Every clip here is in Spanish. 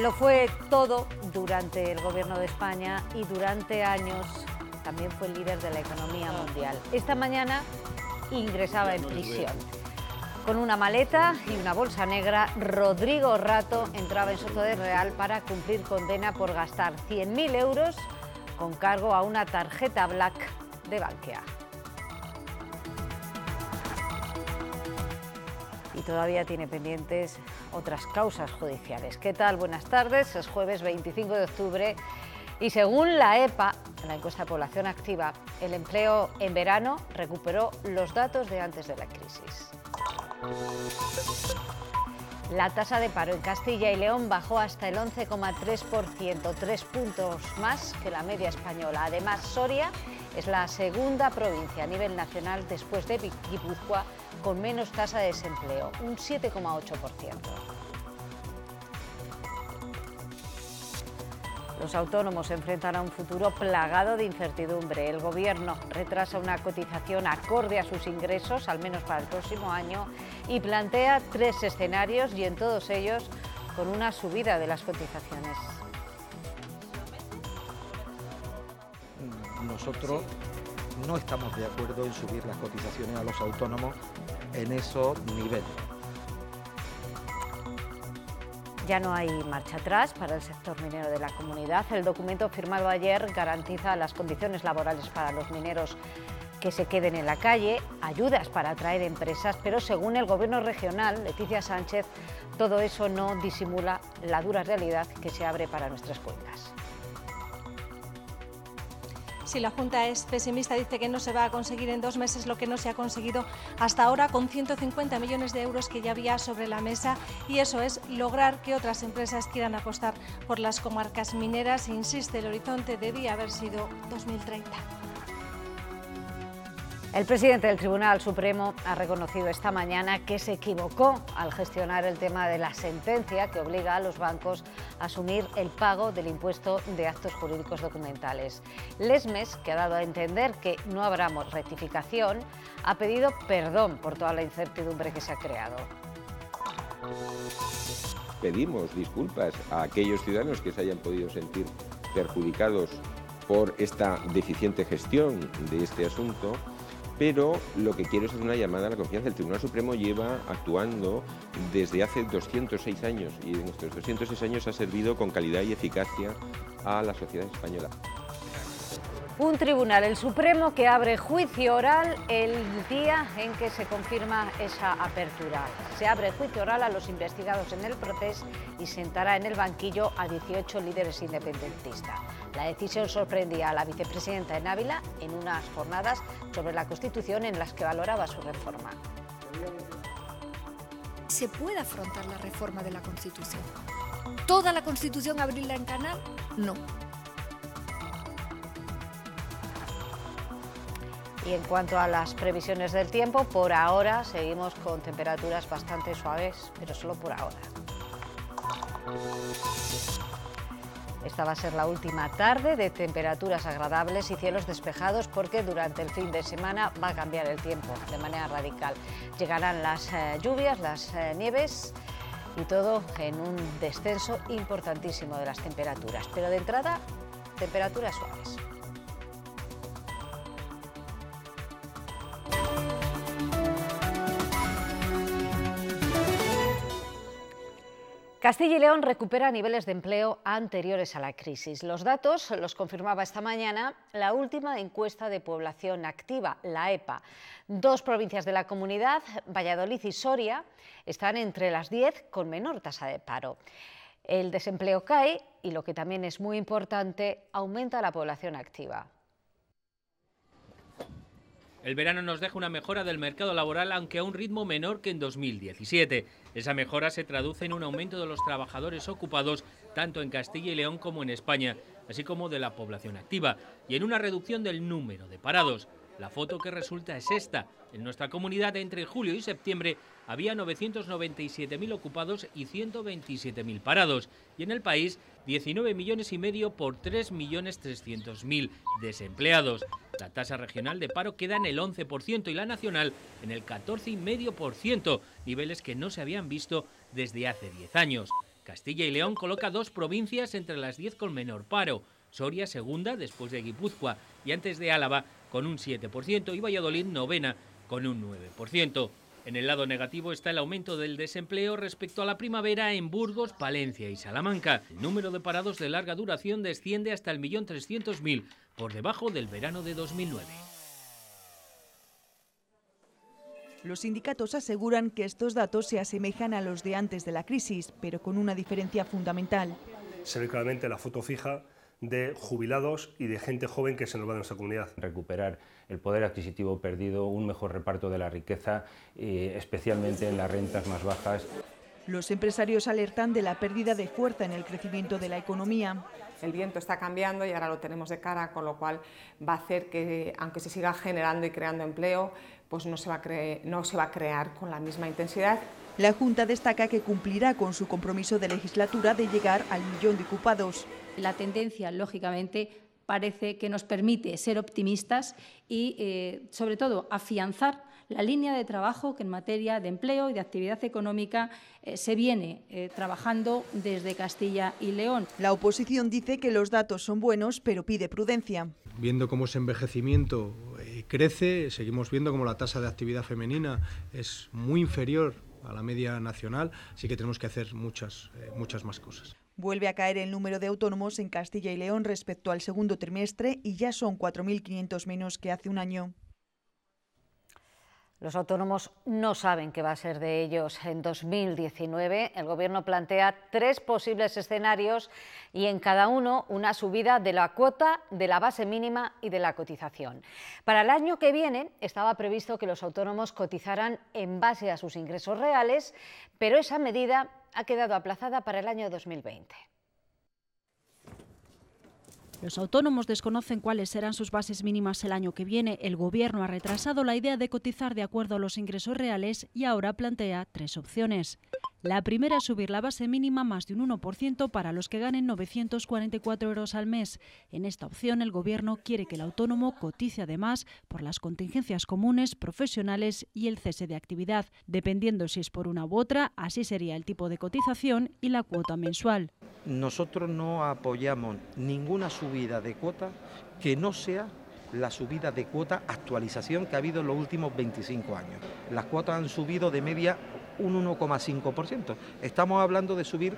Lo fue todo durante el gobierno de España y durante años también fue el líder de la economía mundial. Esta mañana ingresaba en prisión. Con una maleta y una bolsa negra, Rodrigo Rato entraba en Soto del Real para cumplir condena por gastar 100.000 euros con cargo a una tarjeta Black de Bankia. Y todavía tiene pendientes otras causas judiciales. ¿Qué tal? Buenas tardes. Es jueves 25 de octubre y según la EPA, la encuesta de población activa, el empleo en verano recuperó los datos de antes de la crisis. La tasa de paro en Castilla y León bajó hasta el 11,3%, 3 puntos más que la media española. Además, Soria es la segunda provincia a nivel nacional después de Guipúzcoa con menos tasa de desempleo, un 7,8%. Los autónomos se enfrentan a un futuro plagado de incertidumbre. El Gobierno retrasa una cotización acorde a sus ingresos, al menos para el próximo año, y plantea 3 escenarios y en todos ellos con una subida de las cotizaciones. Nosotros no estamos de acuerdo en subir las cotizaciones a los autónomos en esos niveles. Ya no hay marcha atrás para el sector minero de la comunidad. El documento firmado ayer garantiza las condiciones laborales para los mineros que se queden en la calle, ayudas para atraer empresas, pero según el Gobierno regional, Leticia Sánchez, todo eso no disimula la dura realidad que se abre para nuestras cuencas. Si la Junta es pesimista, dice que no se va a conseguir en 2 meses lo que no se ha conseguido hasta ahora con 150 millones de euros que ya había sobre la mesa, y eso es lograr que otras empresas quieran apostar por las comarcas mineras. Insiste, el horizonte debía haber sido 2030. El presidente del Tribunal Supremo ha reconocido esta mañana que se equivocó al gestionar el tema de la sentencia que obliga a los bancos a asumir el pago del impuesto de actos jurídicos documentales. Lesmes, que ha dado a entender que no habrá rectificación, ha pedido perdón por toda la incertidumbre que se ha creado. Pedimos disculpas a aquellos ciudadanos que se hayan podido sentir perjudicados por esta deficiente gestión de este asunto. Pero lo que quiero es hacer una llamada a la confianza. El Tribunal Supremo lleva actuando desde hace 206 años y en estos 206 años ha servido con calidad y eficacia a la sociedad española. Un tribunal, el Supremo, que abre juicio oral el día en que se confirma esa apertura. Se abre juicio oral a los investigados en el proceso y sentará en el banquillo a 18 líderes independentistas. La decisión sorprendía a la vicepresidenta en Ávila en unas jornadas sobre la Constitución en las que valoraba su reforma. Se puede afrontar la reforma de la Constitución. ¿Toda la Constitución abrirla en canal? No. Y en cuanto a las previsiones del tiempo, por ahora seguimos con temperaturas bastante suaves, pero solo por ahora. Esta va a ser la última tarde de temperaturas agradables y cielos despejados, porque durante el fin de semana va a cambiar el tiempo de manera radical. Llegarán las lluvias, las nieves y todo en un descenso importantísimo de las temperaturas. Pero de entrada, temperaturas suaves. Castilla y León recupera niveles de empleo anteriores a la crisis. Los datos los confirmaba esta mañana la última encuesta de población activa, la EPA. 2 provincias de la comunidad, Valladolid y Soria, están entre las 10 con menor tasa de paro. El desempleo cae y, lo que también es muy importante, aumenta la población activa. El verano nos deja una mejora del mercado laboral, aunque a un ritmo menor que en 2017. Esa mejora se traduce en un aumento de los trabajadores ocupados, tanto en Castilla y León como en España, así como de la población activa, y en una reducción del número de parados. La foto que resulta es esta. En nuestra comunidad, entre julio y septiembre, había 997.000 ocupados y 127.000 parados. Y en el país, 19,5 millones por 3,3 desempleados. La tasa regional de paro queda en el 11% y la nacional en el 14,5%, niveles que no se habían visto desde hace 10 años. Castilla y León coloca 2 provincias entre las 10 con menor paro. Soria segunda, después de Guipúzcoa y antes de Álava, con un 7%, y Valladolid novena, con un 9%. En el lado negativo está el aumento del desempleo respecto a la primavera en Burgos, Palencia y Salamanca. El número de parados de larga duración desciende hasta el 1.300.000, por debajo del verano de 2009. Los sindicatos aseguran que estos datos se asemejan a los de antes de la crisis, pero con una diferencia fundamental. Se ve claramente la foto fija de jubilados y de gente joven que se nos va de nuestra comunidad. Recuperar el poder adquisitivo perdido, un mejor reparto de la riqueza, especialmente en las rentas más bajas. Los empresarios alertan de la pérdida de fuerza en el crecimiento de la economía. El viento está cambiando y ahora lo tenemos de cara, con lo cual va a hacer que, aunque se siga generando y creando empleo, pues no se va a crear con la misma intensidad. La Junta destaca que cumplirá con su compromiso de legislatura de llegar al 1.000.000 de ocupados. La tendencia, lógicamente, parece que nos permite ser optimistas y, sobre todo, afianzar la línea de trabajo que en materia de empleo y de actividad económica se viene trabajando desde Castilla y León. La oposición dice que los datos son buenos, pero pide prudencia. Viendo cómo ese envejecimiento crece, seguimos viendo cómo la tasa de actividad femenina es muy inferior a la media nacional, así que tenemos que hacer muchas más cosas. Vuelve a caer el número de autónomos en Castilla y León respecto al segundo trimestre y ya son 4.500 menos que hace un año. Los autónomos no saben qué va a ser de ellos en 2019. El Gobierno plantea 3 posibles escenarios y en cada uno una subida de la cuota, de la base mínima y de la cotización. Para el año que viene estaba previsto que los autónomos cotizaran en base a sus ingresos reales, pero esa medida ha quedado aplazada para el año 2020. Los autónomos desconocen cuáles serán sus bases mínimas el año que viene. El Gobierno ha retrasado la idea de cotizar de acuerdo a los ingresos reales y ahora plantea 3 opciones. La primera es subir la base mínima más de un 1% para los que ganen 944 euros al mes. En esta opción, el Gobierno quiere que el autónomo cotice además por las contingencias comunes, profesionales y el cese de actividad. Dependiendo si es por una u otra, así sería el tipo de cotización y la cuota mensual. Nosotros no apoyamos ninguna subida de cuota que no sea la subida de cuota actualización que ha habido en los últimos 25 años. Las cuotas han subido de media un 1,5%. Estamos hablando de subir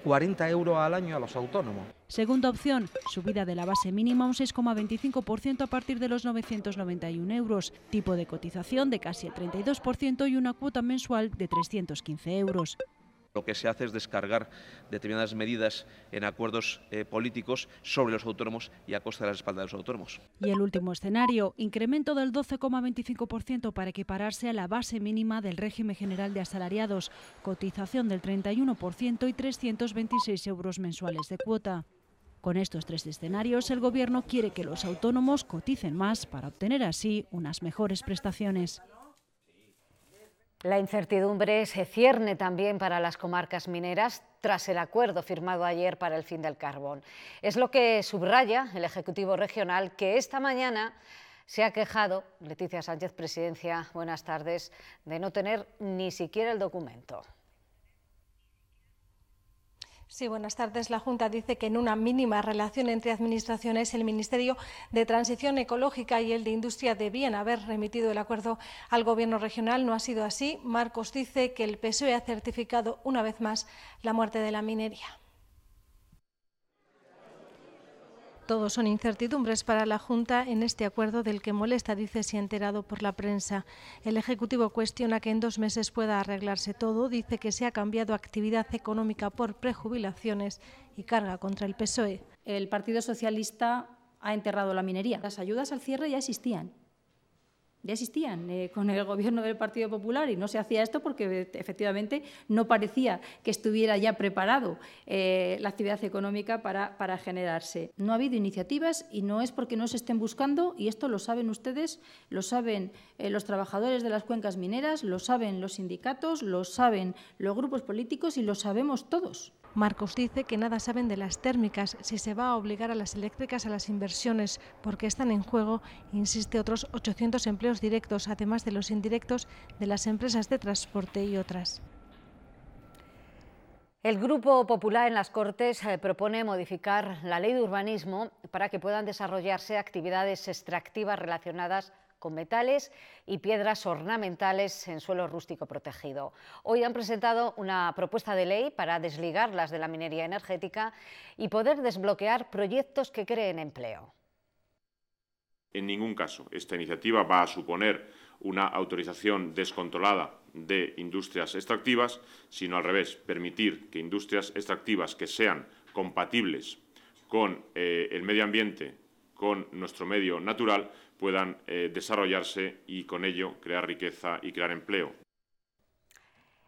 40 euros al año a los autónomos. Segunda opción, subida de la base mínima un 6,25% a partir de los 991 euros, tipo de cotización de casi el 32% y una cuota mensual de 315 euros. Lo que se hace es descargar determinadas medidas en acuerdos políticos sobre los autónomos y a costa de las espaldas de los autónomos. Y el último escenario, incremento del 12,25% para equipararse a la base mínima del régimen general de asalariados, cotización del 31% y 326 euros mensuales de cuota. Con estos 3 escenarios, el Gobierno quiere que los autónomos coticen más para obtener así unas mejores prestaciones. La incertidumbre se cierne también para las comarcas mineras tras el acuerdo firmado ayer para el fin del carbón. Es lo que subraya el Ejecutivo Regional, que esta mañana se ha quejado, Leticia Sánchez, Presidencia, buenas tardes, de no tener ni siquiera el documento. Sí, buenas tardes. La Junta dice que en una mínima relación entre administraciones, el Ministerio de Transición Ecológica y el de Industria debían haber remitido el acuerdo al Gobierno regional. No ha sido así. Marcos dice que el PSOE ha certificado una vez más la muerte de la minería. Todos son incertidumbres para la Junta en este acuerdo del que molesta, dice, si enterado por la prensa. El Ejecutivo cuestiona que en 2 meses pueda arreglarse todo. Dice que se ha cambiado actividad económica por prejubilaciones y carga contra el PSOE. El Partido Socialista ha enterrado la minería. Las ayudas al cierre ya existían. Con el Gobierno del Partido Popular y no se hacía esto porque efectivamente no parecía que estuviera ya preparado la actividad económica para generarse. No ha habido iniciativas y no es porque no se estén buscando, y esto lo saben ustedes, lo saben los trabajadores de las cuencas mineras, lo saben los sindicatos, lo saben los grupos políticos y lo sabemos todos. Marcos dice que nada saben de las térmicas, si se va a obligar a las eléctricas a las inversiones, porque están en juego, insiste, otros 800 empleos directos, además de los indirectos de las empresas de transporte y otras. El Grupo Popular en las Cortes propone modificar la ley de urbanismo para que puedan desarrollarse actividades extractivas relacionadas con metales y piedras ornamentales en suelo rústico protegido. Hoy han presentado una propuesta de ley para desligarlas de la minería energética y poder desbloquear proyectos que creen empleo. En ningún caso esta iniciativa va a suponer una autorización descontrolada de industrias extractivas, sino al revés, permitir que industrias extractivas que sean compatibles con el medio ambiente, con nuestro medio natural, puedan desarrollarse y con ello crear riqueza y crear empleo.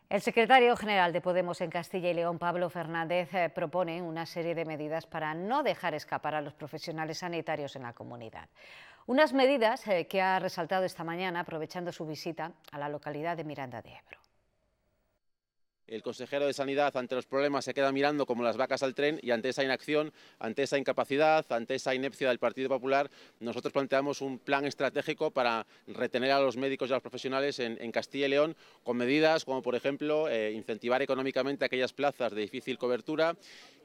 El secretario general de Podemos en Castilla y León, Pablo Fernández, propone una serie de medidas para no dejar escapar a los profesionales sanitarios en la comunidad. Unas medidas que ha resaltado esta mañana aprovechando su visita a la localidad de Miranda de Ebro. El consejero de Sanidad ante los problemas se queda mirando como las vacas al tren y ante esa inacción, ante esa incapacidad, ante esa inepcia del Partido Popular, nosotros planteamos un plan estratégico para retener a los médicos y a los profesionales en Castilla y León con medidas como, por ejemplo, incentivar económicamente aquellas plazas de difícil cobertura,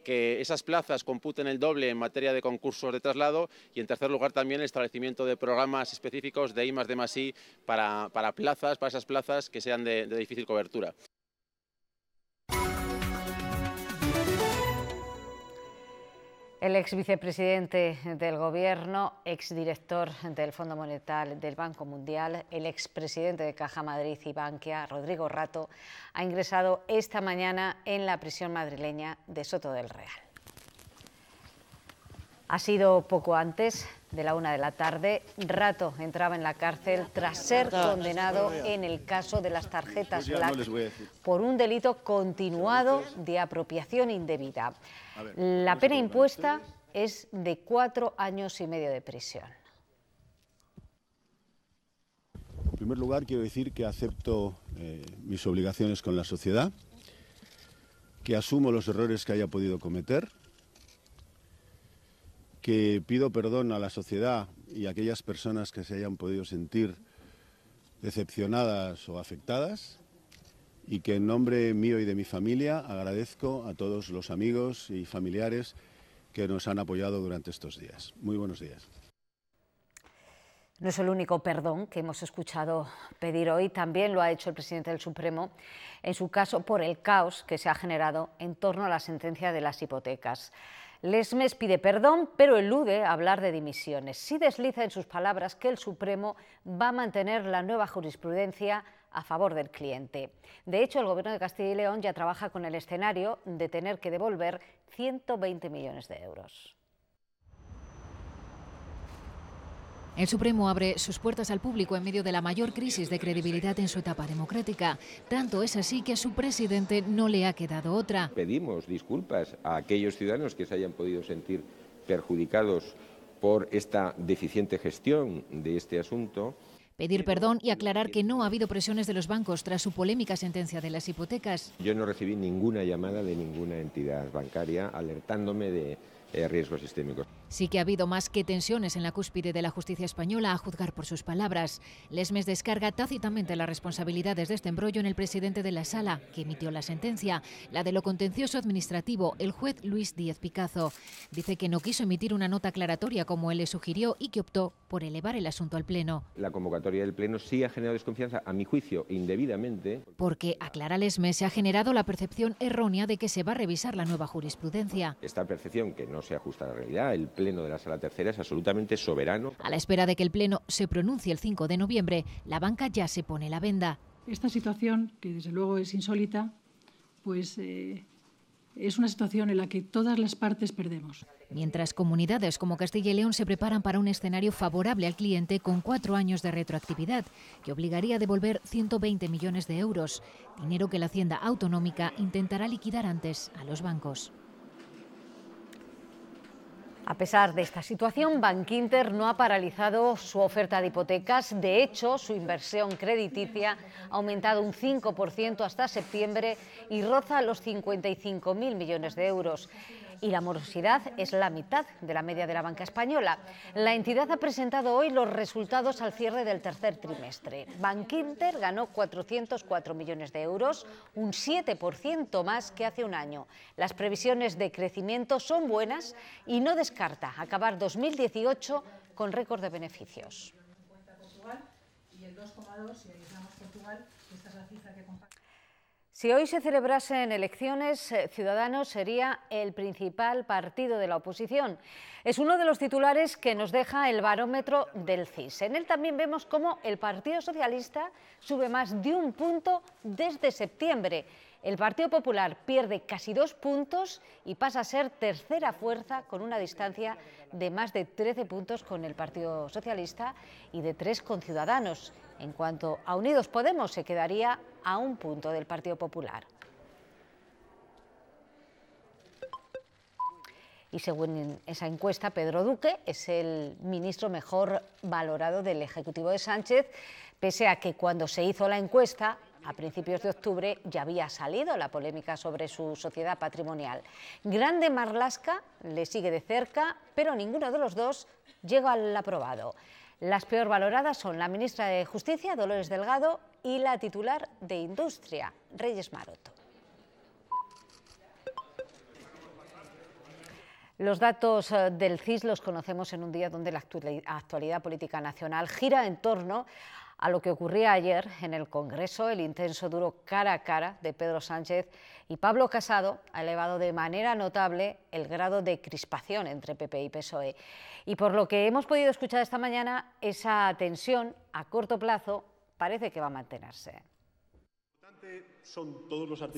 que esas plazas computen el doble en materia de concursos de traslado y, en tercer lugar, también el establecimiento de programas específicos de I+D+I para esas plazas que sean de difícil cobertura. El ex vicepresidente del Gobierno, exdirector del Fondo Monetario del Banco Mundial, el expresidente de Caja Madrid y Bankia, Rodrigo Rato, ha ingresado esta mañana en la prisión madrileña de Soto del Real. Ha sido poco antes de la 1 de la tarde. Rato entraba en la cárcel tras ser condenado en el caso de las tarjetas Black por un delito continuado de apropiación indebida. La pena impuesta es de 4 años y medio de prisión. En primer lugar, quiero decir que acepto mis obligaciones con la sociedad, que asumo los errores que haya podido cometer, que pido perdón a la sociedad y a aquellas personas que se hayan podido sentir decepcionadas o afectadas, y que en nombre mío y de mi familia agradezco a todos los amigos y familiares que nos han apoyado durante estos días. Muy buenos días. No es el único perdón que hemos escuchado pedir hoy, también lo ha hecho el presidente del Supremo, en su caso por el caos que se ha generado en torno a la sentencia de las hipotecas. Lesmes pide perdón, pero elude hablar de dimisiones. Sí desliza en sus palabras que el Supremo va a mantener la nueva jurisprudencia a favor del cliente. De hecho, el Gobierno de Castilla y León ya trabaja con el escenario de tener que devolver 120 millones de euros. El Supremo abre sus puertas al público en medio de la mayor crisis de credibilidad en su etapa democrática. Tanto es así que a su presidente no le ha quedado otra. Pedimos disculpas a aquellos ciudadanos que se hayan podido sentir perjudicados por esta deficiente gestión de este asunto. Pedir perdón y aclarar que no ha habido presiones de los bancos tras su polémica sentencia de las hipotecas. Yo no recibí ninguna llamada de ninguna entidad bancaria alertándome de riesgos sistémicos. Sí que ha habido más que tensiones en la cúspide de la justicia española, a juzgar por sus palabras. Lesmes descarga tácitamente las responsabilidades de este embrollo en el presidente de la Sala, que emitió la sentencia, la de lo contencioso administrativo, el juez Luis Díez Picazo. Dice que no quiso emitir una nota aclaratoria como él le sugirió y que optó por elevar el asunto al Pleno. La convocatoria del Pleno sí ha generado desconfianza, a mi juicio, indebidamente. Porque, aclara Lesmes, se ha generado la percepción errónea de que se va a revisar la nueva jurisprudencia. Esta percepción, que no se ajusta a la realidad, el Pleno de la Sala Tercera es absolutamente soberano. A la espera de que el Pleno se pronuncie el 5 de noviembre, la banca ya se pone la venda. Esta situación, que desde luego es insólita, pues es una situación en la que todas las partes perdemos. Mientras comunidades como Castilla y León se preparan para un escenario favorable al cliente con 4 años de retroactividad, que obligaría a devolver 120 millones de euros, dinero que la Hacienda Autonómica intentará liquidar antes a los bancos. A pesar de esta situación, Bankinter no ha paralizado su oferta de hipotecas. De hecho, su inversión crediticia ha aumentado un 5% hasta septiembre y roza los 55.000 millones de euros. y la morosidad es la mitad de la media de la banca española. La entidad ha presentado hoy los resultados al cierre del tercer trimestre. Bankinter ganó 404 millones de euros, un 7% más que hace un año. Las previsiones de crecimiento son buenas y no descarta acabar 2018 con récord de beneficios. Si hoy se celebrasen elecciones, Ciudadanos sería el principal partido de la oposición. Es uno de los titulares que nos deja el barómetro del CIS. En él también vemos cómo el Partido Socialista sube más de 1 punto desde septiembre. El Partido Popular pierde casi 2 puntos y pasa a ser tercera fuerza con una distancia de más de 13 puntos con el Partido Socialista y de 3 con Ciudadanos. En cuanto a Unidos Podemos, se quedaría a 1 punto del Partido Popular. Y según esa encuesta, Pedro Duque es el ministro mejor valorado del Ejecutivo de Sánchez, pese a que cuando se hizo la encuesta, a principios de octubre, ya había salido la polémica sobre su sociedad patrimonial. Grande Marlaska le sigue de cerca, pero ninguno de los dos llega al aprobado. Las peor valoradas son la ministra de Justicia, Dolores Delgado, y la titular de Industria, Reyes Maroto. Los datos del CIS los conocemos en un día donde la actualidad política nacional gira en torno a lo que ocurría ayer en el Congreso. El intenso, duro cara a cara de Pedro Sánchez y Pablo Casado ha elevado de manera notable el grado de crispación entre PP y PSOE. Y por lo que hemos podido escuchar esta mañana, esa tensión a corto plazo parece que va a mantenerse.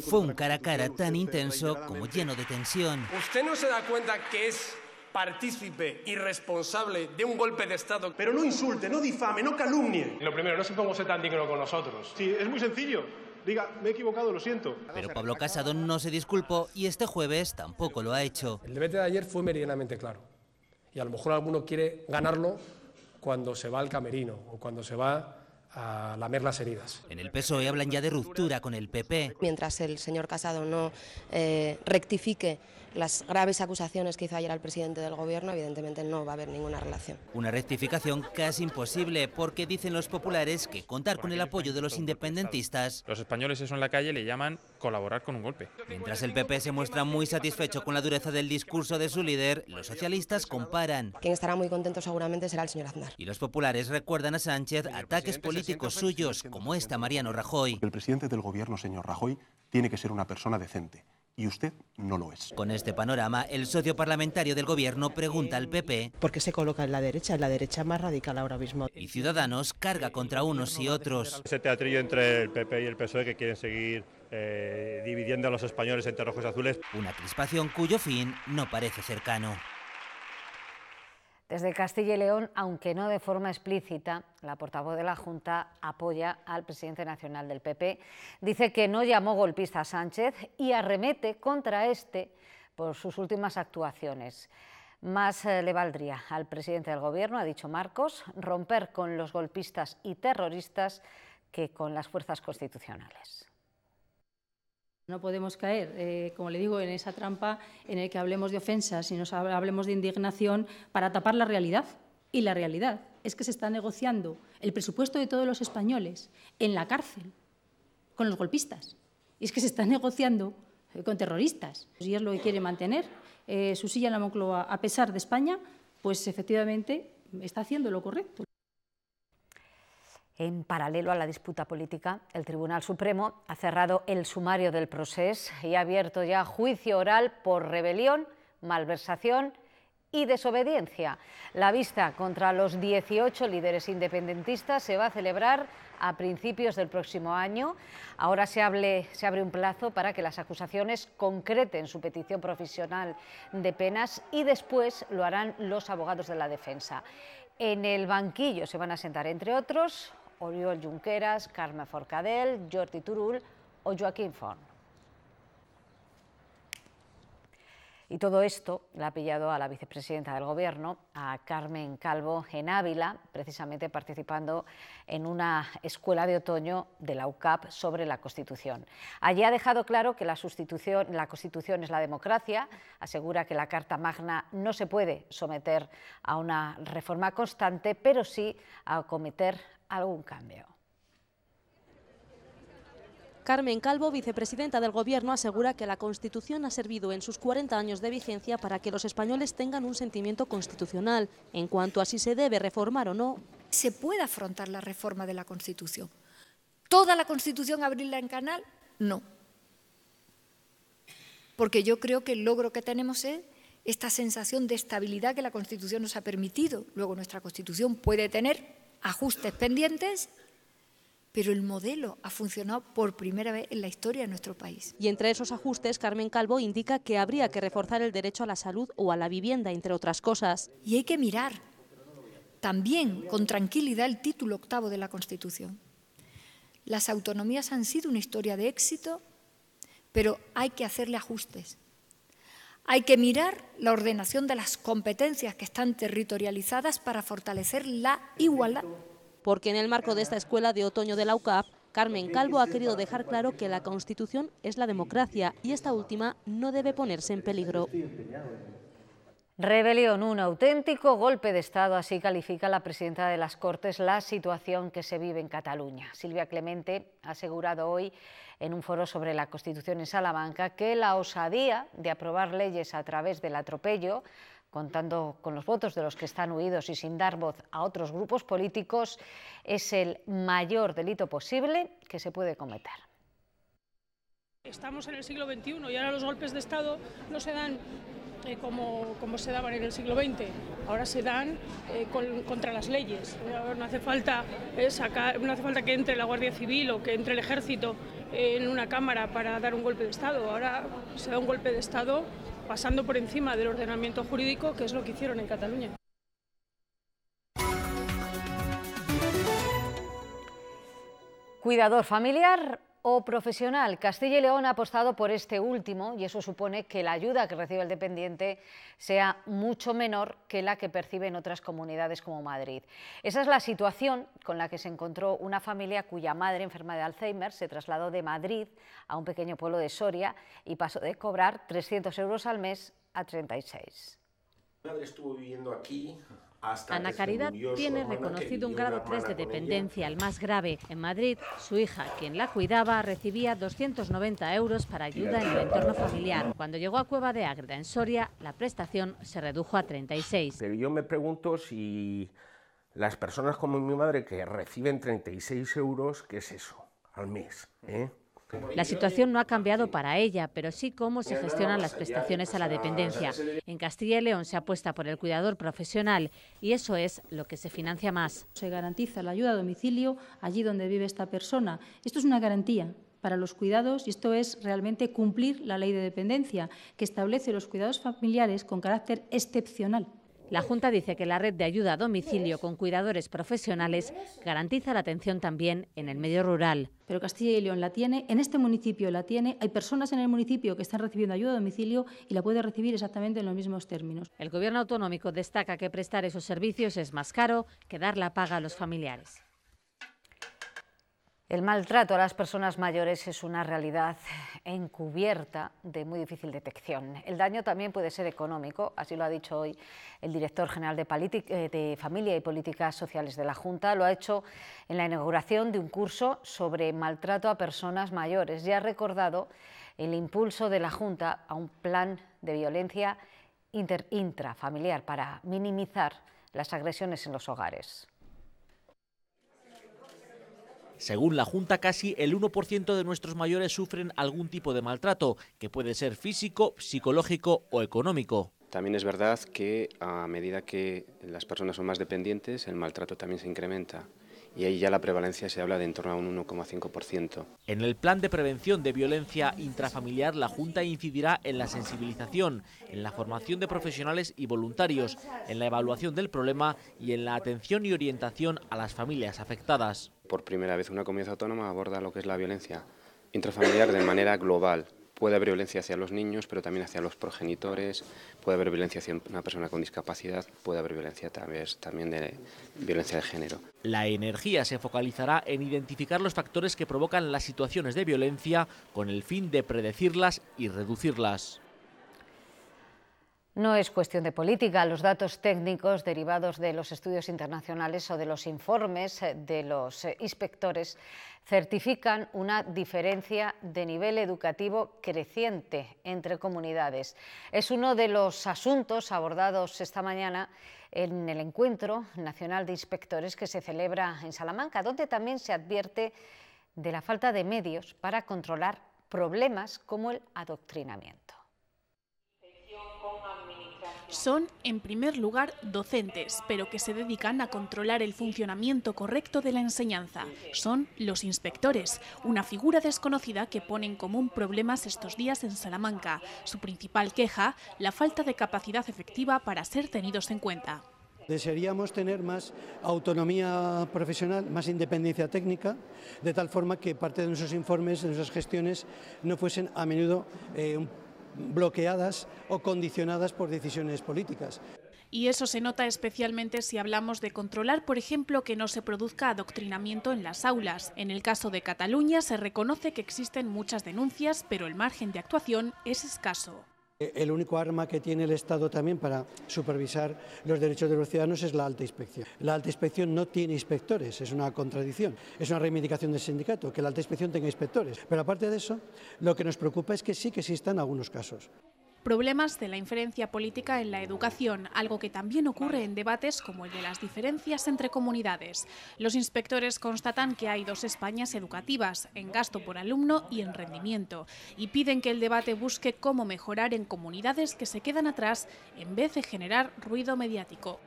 Fue un cara a cara tan intenso como lleno de tensión. ¿Usted no se da cuenta que es partícipe y responsable de un golpe de Estado? Pero no insulte, no difame, no calumnie. Lo primero, no se ponga usted tan digno con nosotros. Sí, es muy sencillo. Diga, me he equivocado, lo siento. Pero Pablo Casado no se disculpó y este jueves tampoco lo ha hecho. El debate de ayer fue meridianamente claro. Y a lo mejor alguno quiere ganarlo cuando se va al camerino o cuando se va a lamer las heridas. En el PSOE hablan ya de ruptura con el PP. Mientras el señor Casado no rectifique las graves acusaciones que hizo ayer al presidente del Gobierno, evidentemente no va a haber ninguna relación. Una rectificación casi imposible porque dicen los populares que contar con el apoyo de los independentistas. Los españoles eso en la calle le llaman colaborar con un golpe. Mientras el PP se muestra muy satisfecho con la dureza del discurso de su líder, los socialistas comparan. Quien estará muy contento seguramente será el señor Aznar. Y los populares recuerdan a Sánchez ataques políticos suyos, como esta Mariano Rajoy. El presidente del Gobierno, señor Rajoy, tiene que ser una persona decente. Y usted no lo es. Con este panorama, el socio parlamentario del Gobierno pregunta al PP ¿por qué se coloca en la derecha más radical ahora mismo? Y Ciudadanos carga contra unos y otros. Ese teatrillo entre el PP y el PSOE que quieren seguir dividiendo a los españoles entre rojos y azules. Una crispación cuyo fin no parece cercano. Desde Castilla y León, aunque no de forma explícita, la portavoz de la Junta apoya al presidente nacional del PP. Dice que no llamó golpista a Sánchez y arremete contra este por sus últimas actuaciones. Más le valdría al presidente del Gobierno, ha dicho Marcos, romper con los golpistas y terroristas que con las fuerzas constitucionales. No podemos caer, como le digo, en esa trampa en la que hablemos de ofensas y nos hablemos de indignación para tapar la realidad. Y la realidad es que se está negociando el presupuesto de todos los españoles en la cárcel con los golpistas. Y es que se está negociando con terroristas. Y es lo que quiere mantener su silla en la Moncloa a pesar de España, pues efectivamente está haciendo lo correcto. En paralelo a la disputa política, el Tribunal Supremo ha cerrado el sumario del procés y ha abierto ya juicio oral por rebelión, malversación y desobediencia. La vista contra los 18 líderes independentistas se va a celebrar a principios del próximo año. Ahora se abre un plazo para que las acusaciones concreten su petición provisional de penas y después lo harán los abogados de la defensa. En el banquillo se van a sentar, entre otros, Oriol Junqueras, Carme Forcadell, Jordi Turull o Joaquim Forn. Y todo esto le ha pillado a la vicepresidenta del Gobierno, a Carmen Calvo, en Ávila, precisamente participando en una escuela de otoño de la UCAP sobre la Constitución. Allí ha dejado claro que la Constitución es la democracia, asegura que la Carta Magna no se puede someter a una reforma constante, pero sí a acometer algún cambio. Carmen Calvo, vicepresidenta del Gobierno, asegura que la Constitución ha servido en sus 40 años de vigencia para que los españoles tengan un sentimiento constitucional. En cuanto a si se debe reformar o no, se puede afrontar la reforma de la Constitución. ¿Toda la Constitución abrirla en canal? No. Porque yo creo que el logro que tenemos es esta sensación de estabilidad que la Constitución nos ha permitido. Luego nuestra Constitución puede tener ajustes pendientes, pero el modelo ha funcionado por primera vez en la historia de nuestro país. Y entre esos ajustes, Carmen Calvo indica que habría que reforzar el derecho a la salud o a la vivienda, entre otras cosas. Y hay que mirar también con tranquilidad el título 8º de la Constitución. Las autonomías han sido una historia de éxito, pero hay que hacerle ajustes. Hay que mirar la ordenación de las competencias que están territorializadas para fortalecer la igualdad. Porque en el marco de esta escuela de otoño de la UCAP, Carmen Calvo ha querido dejar claro que la Constitución es la democracia y esta última no debe ponerse en peligro. Rebelión, un auténtico golpe de Estado, así califica la presidenta de las Cortes la situación que se vive en Cataluña. Silvia Clemente ha asegurado hoy en un foro sobre la Constitución en Salamanca que la osadía de aprobar leyes a través del atropello, contando con los votos de los que están huidos y sin dar voz a otros grupos políticos, es el mayor delito posible que se puede cometer. Estamos en el siglo XXI y ahora los golpes de Estado no se dan como se daban en el siglo XX, ahora se dan contra las leyes. No hace falta que entre la Guardia Civil o que entre el Ejército en una cámara para dar un golpe de Estado. Ahora se da un golpe de Estado pasando por encima del ordenamiento jurídico, que es lo que hicieron en Cataluña. Cuidador familiar o profesional. Castilla y León ha apostado por este último y eso supone que la ayuda que recibe el dependiente sea mucho menor que la que percibe en otras comunidades como Madrid. Esa es la situación con la que se encontró una familia cuya madre, enferma de Alzheimer, se trasladó de Madrid a un pequeño pueblo de Soria y pasó de cobrar 300 euros al mes a 36. Mi madre estuvo viviendo aquí Ana Caridad tiene reconocido un grado 3 de dependencia, el más grave. En Madrid, su hija, quien la cuidaba, recibía 290 euros para ayuda en el entorno familiar. Cuando llegó a Cueva de Ágreda, en Soria, la prestación se redujo a 36. Pero yo me pregunto si las personas como mi madre que reciben 36 euros, ¿qué es eso al mes? La situación no ha cambiado para ella, pero sí cómo se gestionan las prestaciones a la dependencia. En Castilla y León se apuesta por el cuidador profesional y eso es lo que se financia más. Se garantiza la ayuda a domicilio allí donde vive esta persona. Esto es una garantía para los cuidados y esto es realmente cumplir la ley de dependencia que establece los cuidados familiares con carácter excepcional. La Junta dice que la red de ayuda a domicilio con cuidadores profesionales garantiza la atención también en el medio rural. Pero Castilla y León la tiene, en este municipio la tiene, hay personas en el municipio que están recibiendo ayuda a domicilio y la puede recibir exactamente en los mismos términos. El Gobierno autonómico destaca que prestar esos servicios es más caro que dar la paga a los familiares. El maltrato a las personas mayores es una realidad encubierta de muy difícil detección. El daño también puede ser económico, así lo ha dicho hoy el director general de Familia y Políticas Sociales de la Junta. Lo ha hecho en la inauguración de un curso sobre maltrato a personas mayores y ha recordado el impulso de la Junta a un plan de violencia intrafamiliar para minimizar las agresiones en los hogares. Según la Junta, casi el 1% de nuestros mayores sufren algún tipo de maltrato, que puede ser físico, psicológico o económico. También es verdad que a medida que las personas son más dependientes, el maltrato también se incrementa. Y ahí ya la prevalencia se habla de en torno a un 1,5%. En el plan de prevención de violencia intrafamiliar, la Junta incidirá en la sensibilización, en la formación de profesionales y voluntarios, en la evaluación del problema y en la atención y orientación a las familias afectadas. Por primera vez una comunidad autónoma aborda lo que es la violencia intrafamiliar de manera global puede haber violencia hacia los niños, pero también hacia los progenitores, puede haber violencia hacia una persona con discapacidad, puede haber violencia también de violencia de género. La energía se focalizará en identificar los factores que provocan las situaciones de violencia con el fin de predecirlas y reducirlas. No es cuestión de política. Los datos técnicos derivados de los estudios internacionales o de los informes de los inspectores certifican una diferencia de nivel educativo creciente entre comunidades. Es uno de los asuntos abordados esta mañana en el Encuentro Nacional de Inspectores que se celebra en Salamanca, donde también se advierte de la falta de medios para controlar problemas como el adoctrinamiento. Son, en primer lugar, docentes, pero que se dedican a controlar el funcionamiento correcto de la enseñanza. Son los inspectores, una figura desconocida que pone en común problemas estos días en Salamanca. Su principal queja, la falta de capacidad efectiva para ser tenidos en cuenta. Desearíamos tener más autonomía profesional, más independencia técnica, de tal forma que parte de nuestros informes, de nuestras gestiones, no fuesen a menudo bloqueadas o condicionadas por decisiones políticas. Y eso se nota especialmente si hablamos de controlar, por ejemplo, que no se produzca adoctrinamiento en las aulas. En el caso de Cataluña se reconoce que existen muchas denuncias, pero el margen de actuación es escaso. El único arma que tiene el Estado también para supervisar los derechos de los ciudadanos es la alta inspección. La alta inspección no tiene inspectores, es una contradicción, es una reivindicación del sindicato, que la alta inspección tenga inspectores. Pero aparte de eso, lo que nos preocupa es que sí que existan algunos casos. Problemas de la inferencia política en la educación, algo que también ocurre en debates como el de las diferencias entre comunidades. Los inspectores constatan que hay dos Españas educativas, en gasto por alumno y en rendimiento, y piden que el debate busque cómo mejorar en comunidades que se quedan atrás en vez de generar ruido mediático.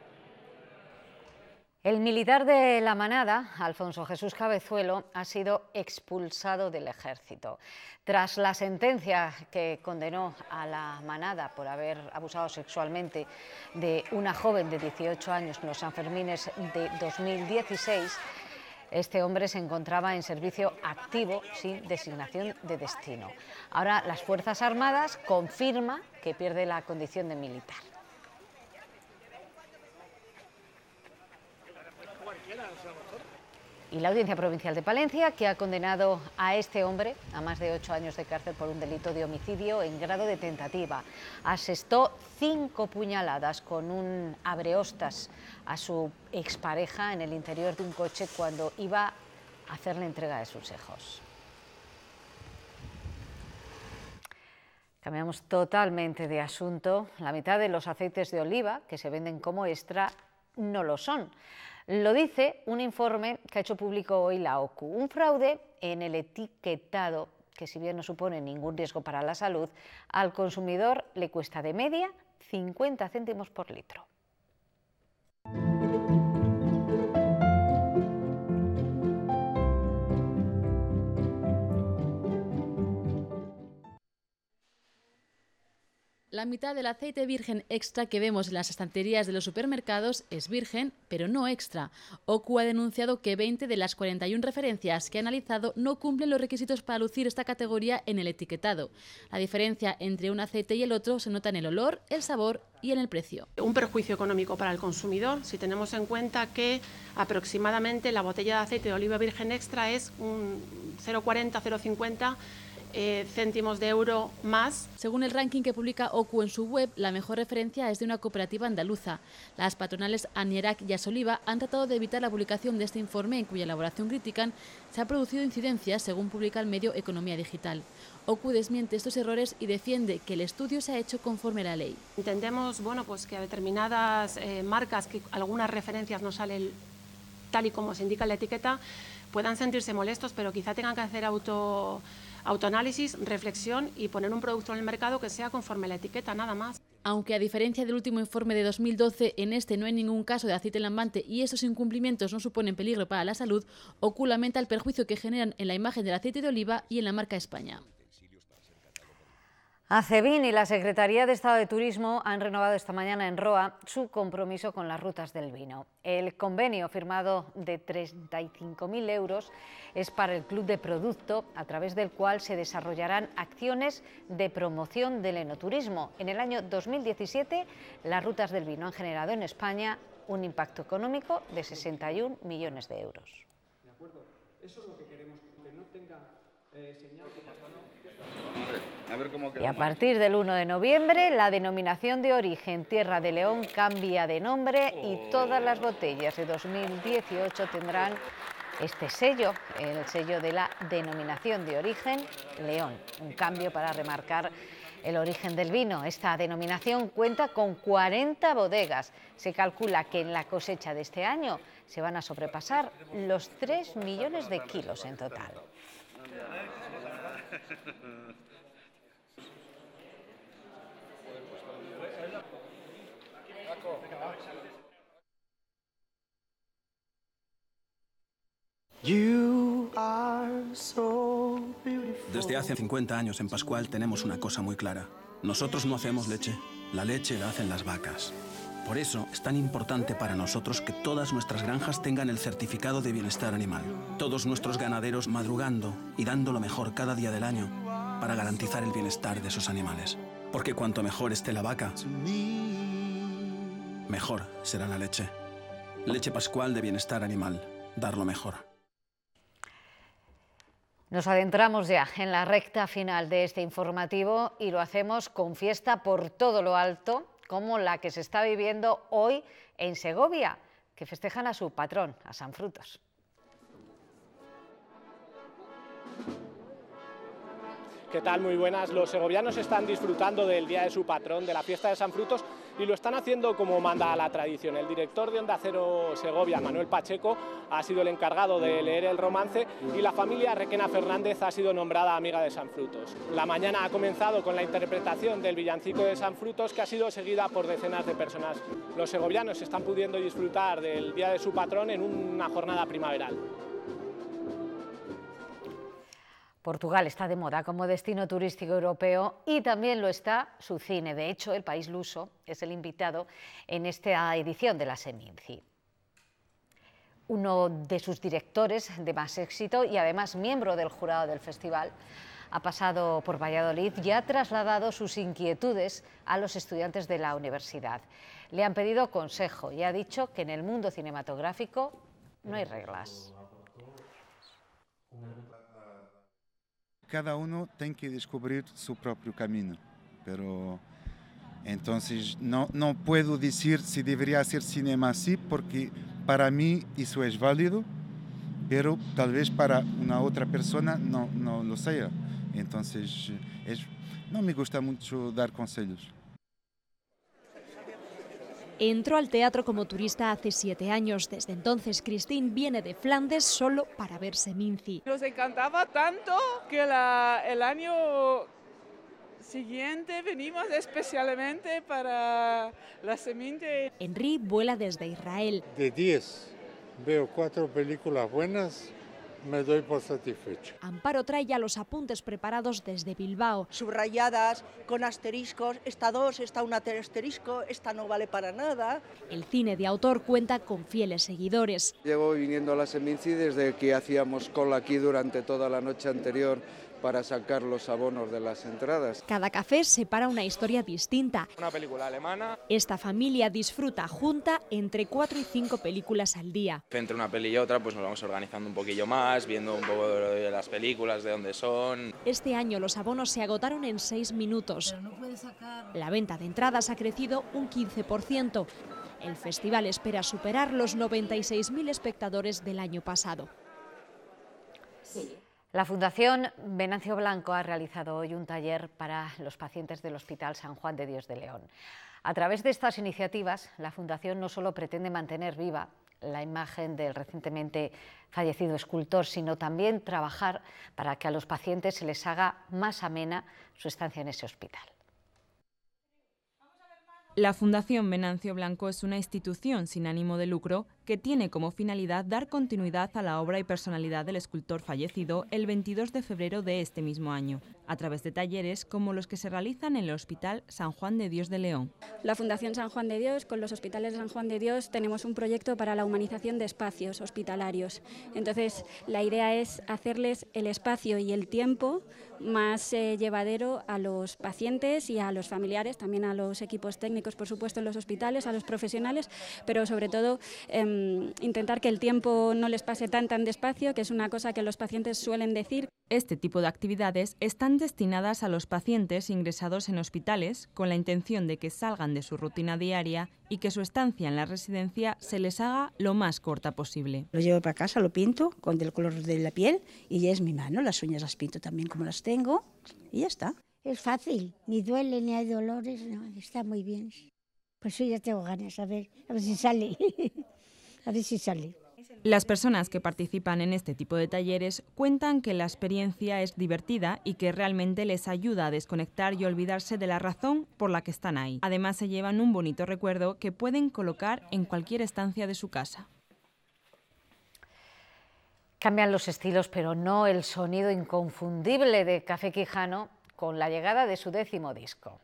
El militar de la Manada, Alfonso Jesús Cabezuelo, ha sido expulsado del ejército. Tras la sentencia que condenó a la Manada por haber abusado sexualmente de una joven de 18 años en los Sanfermines de 2016, este hombre se encontraba en servicio activo sin designación de destino. Ahora las Fuerzas Armadas confirman que pierde la condición de militar. Y la Audiencia Provincial de Palencia, que ha condenado a este hombre a más de 8 años de cárcel por un delito de homicidio en grado de tentativa. Asestó 5 puñaladas con un abreostas a su expareja en el interior de un coche cuando iba a hacerle entrega de sus hijos. Cambiamos totalmente de asunto. La mitad de los aceites de oliva que se venden como extra no lo son. Lo dice un informe que ha hecho público hoy la OCU. Un fraude en el etiquetado que, si bien no supone ningún riesgo para la salud, al consumidor le cuesta de media 50 céntimos por litro. La mitad del aceite virgen extra que vemos en las estanterías de los supermercados es virgen, pero no extra. OCU ha denunciado que 20 de las 41 referencias que ha analizado no cumplen los requisitos para lucir esta categoría en el etiquetado. La diferencia entre un aceite y el otro se nota en el olor, el sabor y en el precio. Un perjuicio económico para el consumidor si tenemos en cuenta que aproximadamente la botella de aceite de oliva virgen extra es un 0,40, 0,50 céntimos de euro más. Según el ranking que publica OCU en su web, la mejor referencia es de una cooperativa andaluza. Las patronales Anierac y Asoliva han tratado de evitar la publicación de este informe, en cuya elaboración critican se han producido incidencias, según publica el medio Economía Digital. OCU desmiente estos errores y defiende que el estudio se ha hecho conforme a la ley. Entendemos pues que a determinadas marcas, que algunas referencias no salen tal y como se indica en la etiqueta, puedan sentirse molestos, pero quizá tengan que hacer autoanálisis, reflexión y poner un producto en el mercado que sea conforme a la etiqueta, nada más. Aunque a diferencia del último informe de 2012, en este no hay ningún caso de aceite lambante y esos incumplimientos no suponen peligro para la salud, OCU lamenta el perjuicio que generan en la imagen del aceite de oliva y en la marca España. ACEBIN y la Secretaría de Estado de Turismo han renovado esta mañana en Roa su compromiso con las rutas del vino. El convenio firmado de 35.000 euros es para el Club de Producto, a través del cual se desarrollarán acciones de promoción del enoturismo. En el año 2017, las rutas del vino han generado en España un impacto económico de 61 millones de euros. De acuerdo, eso es lo que queremos, que no tenga señal de Y a partir del 1 de noviembre, la denominación de origen Tierra de León cambia de nombre y todas las botellas de 2018 tendrán este sello, el sello de la denominación de origen León. Un cambio para remarcar el origen del vino. Esta denominación cuenta con 40 bodegas. Se calcula que en la cosecha de este año se van a sobrepasar los 3 millones de kilos en total. Desde hace 50 años en Pascual tenemos una cosa muy clara. Nosotros no hacemos leche, la leche la hacen las vacas. Por eso es tan importante para nosotros que todas nuestras granjas tengan el certificado de bienestar animal. Todos nuestros ganaderos madrugando y dando lo mejor cada día del año para garantizar el bienestar de esos animales. Porque cuanto mejor esté la vaca, mejor será la leche. Leche Pascual de bienestar animal. Dar lo mejor. Nos adentramos ya en la recta final de este informativo y lo hacemos con fiesta por todo lo alto, como la que se está viviendo hoy en Segovia, que festejan a su patrón, a San Frutos. ¿Qué tal? Muy buenas. Los segovianos están disfrutando del día de su patrón, de la fiesta de San Frutos, y lo están haciendo como manda la tradición. El director de Onda Cero Segovia, Manuel Pacheco, ha sido el encargado de leer el romance y la familia Requena Fernández ha sido nombrada amiga de San Frutos. La mañana ha comenzado con la interpretación del villancico de San Frutos, que ha sido seguida por decenas de personas. Los segovianos están pudiendo disfrutar del día de su patrón en una jornada primaveral. Portugal está de moda como destino turístico europeo y también lo está su cine. De hecho, el país luso es el invitado en esta edición de la Seminci. Uno de sus directores de más éxito y además miembro del jurado del festival ha pasado por Valladolid y ha trasladado sus inquietudes a los estudiantes de la universidad. Le han pedido consejo y ha dicho que en el mundo cinematográfico no hay reglas. Cada uno tiene que descubrir su propio camino, pero entonces no puedo decir si debería hacer cinema así, porque para mí eso es válido, pero tal vez para una otra persona no lo sea. Entonces no me gusta mucho dar consejos. Entró al teatro como turista hace 7 años. Desde entonces, Christine viene de Flandes solo para ver Seminci. Nos encantaba tanto que el año siguiente venimos especialmente para la Seminci. Henry vuela desde Israel. De 10, veo 4 películas buenas. Me doy por satisfecho. Amparo trae ya los apuntes preparados desde Bilbao. Subrayadas, con asteriscos, esta 2, esta un asterisco, esta no vale para nada. El cine de autor cuenta con fieles seguidores. Llevo viniendo a la Seminci desde que hacíamos cola aquí durante toda la noche anterior para sacar los abonos de las entradas. Cada café separa una historia distinta. Una película alemana. Esta familia disfruta junta entre 4 y 5 películas al día. Entre una peli y otra pues nos vamos organizando un poquillo más, viendo un poco de las películas, de dónde son. Este año los abonos se agotaron en 6 minutos. La venta de entradas ha crecido un 15%. El festival espera superar los 96.000 espectadores del año pasado. La Fundación Venancio Blanco ha realizado hoy un taller para los pacientes del Hospital San Juan de Dios de León. A través de estas iniciativas, la Fundación no solo pretende mantener viva la imagen del recientemente fallecido escultor, sino también trabajar para que a los pacientes se les haga más amena su estancia en ese hospital. La Fundación Venancio Blanco es una institución sin ánimo de lucro que tiene como finalidad dar continuidad a la obra y personalidad del escultor fallecido el 22 de febrero de este mismo año, a través de talleres como los que se realizan en el Hospital San Juan de Dios de León. La Fundación San Juan de Dios, con los hospitales de San Juan de Dios, tenemos un proyecto para la humanización de espacios hospitalarios. Entonces, la idea es hacerles el espacio y el tiempo más llevadero a los pacientes y a los familiares, también a los equipos técnicos, por supuesto, en los hospitales, a los profesionales, pero sobre todo intentar que el tiempo no les pase tan despacio, que es una cosa que los pacientes suelen decir. Este tipo de actividades están destinadas a los pacientes ingresados en hospitales con la intención de que salgan de su rutina diaria y que su estancia en la residencia se les haga lo más corta posible. Lo llevo para casa, lo pinto con el color de la piel y ya es mi mano. Las uñas las pinto también como las tengo y ya está. Es fácil, ni duele ni hay dolores, no, está muy bien. Pues sí, ya tengo ganas, a ver si sale, a ver si sale. Las personas que participan en este tipo de talleres cuentan que la experiencia es divertida y que realmente les ayuda a desconectar y olvidarse de la razón por la que están ahí. Además, se llevan un bonito recuerdo que pueden colocar en cualquier estancia de su casa. Cambian los estilos, pero no el sonido inconfundible de Café Quijano con la llegada de su 10º disco.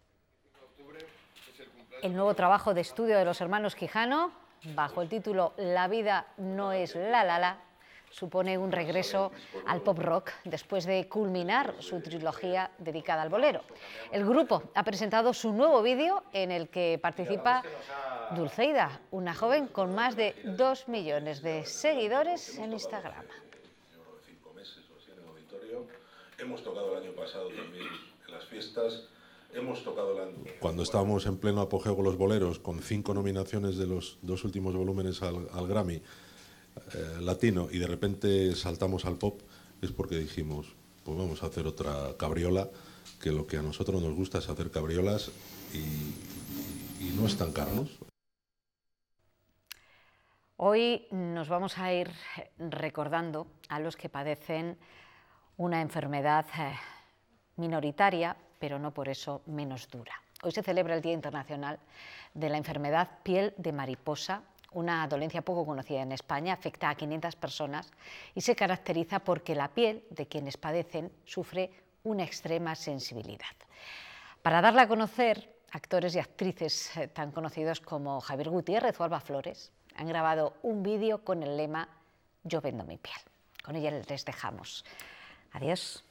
El nuevo trabajo de estudio de los hermanos Quijano, bajo el título La vida no es la la la, supone un regreso al pop rock después de culminar su trilogía dedicada al bolero. El grupo ha presentado su nuevo vídeo en el que participa Dulceida, una joven con más de 2 millones de seguidores en Instagram. Hemos tocado el año pasado también en las fiestas. Hemos tocado cuando estábamos en pleno apogeo con los boleros, con 5 nominaciones de los 2 últimos volúmenes al Grammy latino, y de repente saltamos al pop, es porque dijimos, pues vamos a hacer otra cabriola, que lo que a nosotros nos gusta es hacer cabriolas y no estancarnos. Hoy nos vamos a ir recordando a los que padecen una enfermedad minoritaria, pero no por eso menos dura. Hoy se celebra el Día Internacional de la Enfermedad Piel de Mariposa, una dolencia poco conocida en España, afecta a 500 personas y se caracteriza porque la piel de quienes padecen sufre una extrema sensibilidad. Para darla a conocer, actores y actrices tan conocidos como Javier Gutiérrez o Alba Flores han grabado un vídeo con el lema Yo vendo mi piel. Con ella les dejamos. Adiós.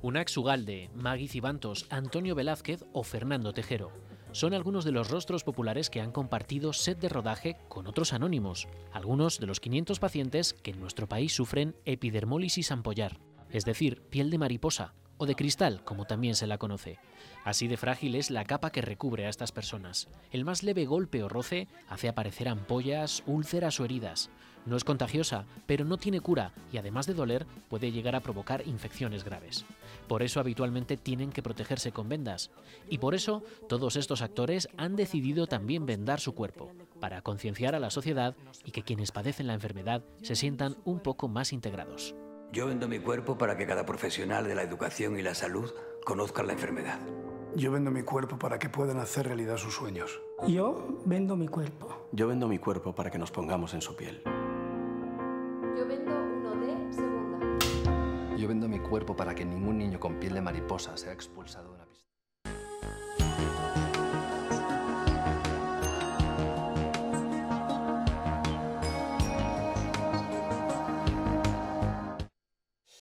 Unax Ugalde, Magui Cibantos, Antonio Velázquez o Fernando Tejero son algunos de los rostros populares que han compartido set de rodaje con otros anónimos, algunos de los 500 pacientes que en nuestro país sufren epidermólisis ampollar, es decir, piel de mariposa o de cristal, como también se la conoce. Así de frágil es la capa que recubre a estas personas. El más leve golpe o roce hace aparecer ampollas, úlceras o heridas. No es contagiosa, pero no tiene cura y además de doler puede llegar a provocar infecciones graves. Por eso habitualmente tienen que protegerse con vendas. Y por eso todos estos actores han decidido también vendar su cuerpo, para concienciar a la sociedad y que quienes padecen la enfermedad se sientan un poco más integrados. Yo vendo mi cuerpo para que cada profesional de la educación y la salud conozcan la enfermedad. Yo vendo mi cuerpo para que puedan hacer realidad sus sueños. Yo vendo mi cuerpo. Yo vendo mi cuerpo para que nos pongamos en su piel. Yo vendo uno de segunda. Yo vendo mi cuerpo para que ningún niño con piel de mariposa sea expulsado de una pista.